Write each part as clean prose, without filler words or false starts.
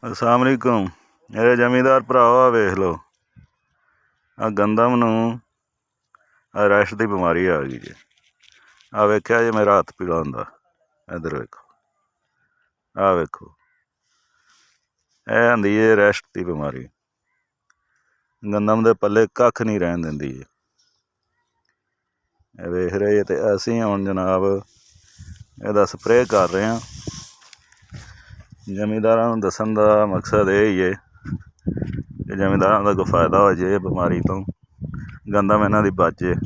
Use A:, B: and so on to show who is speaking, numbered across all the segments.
A: अस्सलाम वालेकुम मेरे जमींदार भराओ वेख लो आ गंदम नूं रैश की बीमारी आ गई जी। आ वेख्या जी मेरा हत्थ पीला हुंदा, इधर वेखो, आ वेखो, यह आंदी है रैश की बीमारी। गंदम दे पल्ले कख नहीं रहन दिंदी। वेख रहे जे, ते असीं हुण जनाब इहदा स्प्रे कर रहे हैं। जमींदारां नूं दस्सण दा मकसद यह ही है कि जमींदारां दा कोई फायदा हो जाए बीमारी तो, गंदम इन्हां दी बच जाए।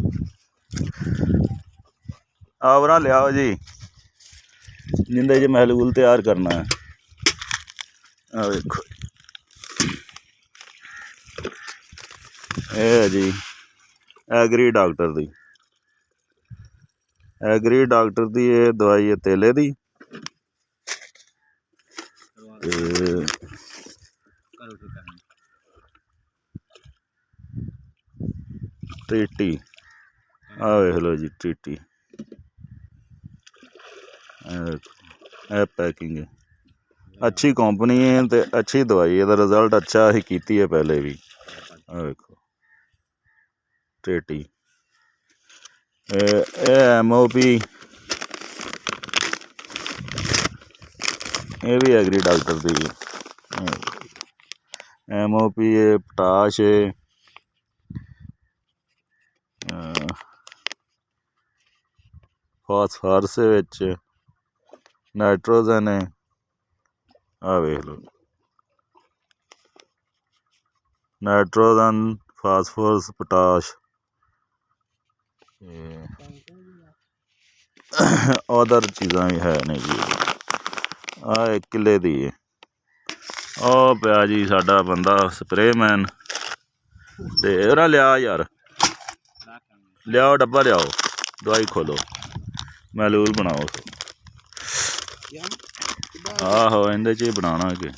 A: आवरा लियाओ जी जिंदे च महलूल तैयार करना है। आ वेखो यह है जी एग्री डॉक्टर दी, एग्री डॉक्टर दी ये दवाई है तेले दी। ट्रीटी आ वेख लो जी, ट्रीटी ए पैकिंग है, अच्छी कंपनी है तो अच्छी दवाई है, रिजल्ट अच्छा ही कीती है पहले भी। आ वेखो ट्रीटी MOP ये भी एग्री डॉक्टर दी है। MOP है, पोटाश है, फास्फोरस विच नाइट्रोजन है। आ वेख लो नाइट्रोजन, फास्फोरस, पोटाश, अदर चीज़ां भी है नहीं जी। आ 1 किले दी है। ओ पिया जी साडा बंदा स्प्रे मैन, ते एरा लिया यार, लियाओ डब्बा लियाओ, दवाई खोलो, महलूल बनाओ। आहो इंदे च बनाना कि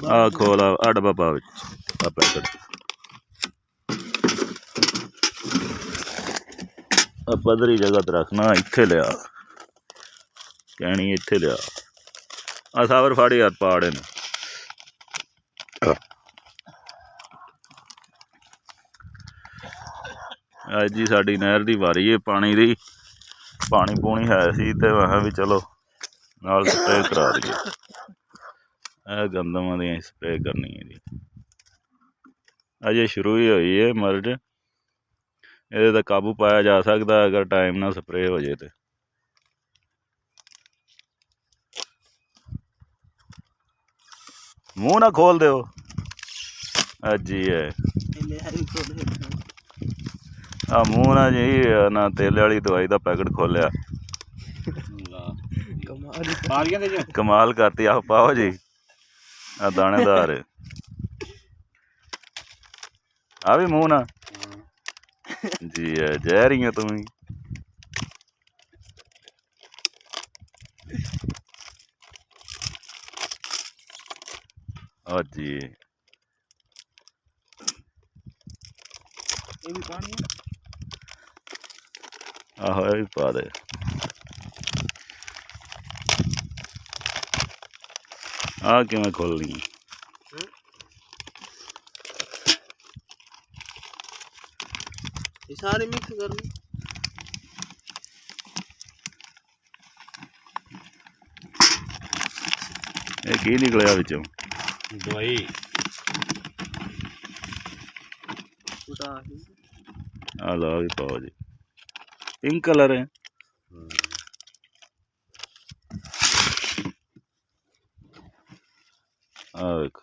A: आ खोल, आ डब्बा पा विच, आ पैकेट पद्धरी जगह ते रखना। इत्थे लिया कहनी, इत्थे लिया। आ साबर फड़ यार, पाड़े ने। अज जी साडी नहर की वारी है पानी की, पानी पूनी है सी ते मैं भी चलो नाल स्प्रे करा दीए। गंदम दी स्प्रे करनी है जी, अजे शुरू ही हुई है मर्ज। ये तो काबू पाया जा सकता अगर टाइम ना स्प्रे हो जाए तो। मुंह ना खोल दो जी है, आ मुंह ना जी ना तेले वाली दवाई का पैकेट खोलिया, कमाल करती। आप पाओ जी आ दानेदार आ भी मुंह ना जी है, जहर ही है तुम्हें। और जी आहो ये भी पा दे। आ किवें खोलनी है,
B: सारे मिक्स करने।
A: ये की निकलिया विचों?
B: दवाई
A: आ लो भी पाओ जी, पिंक कलर है। आ देखो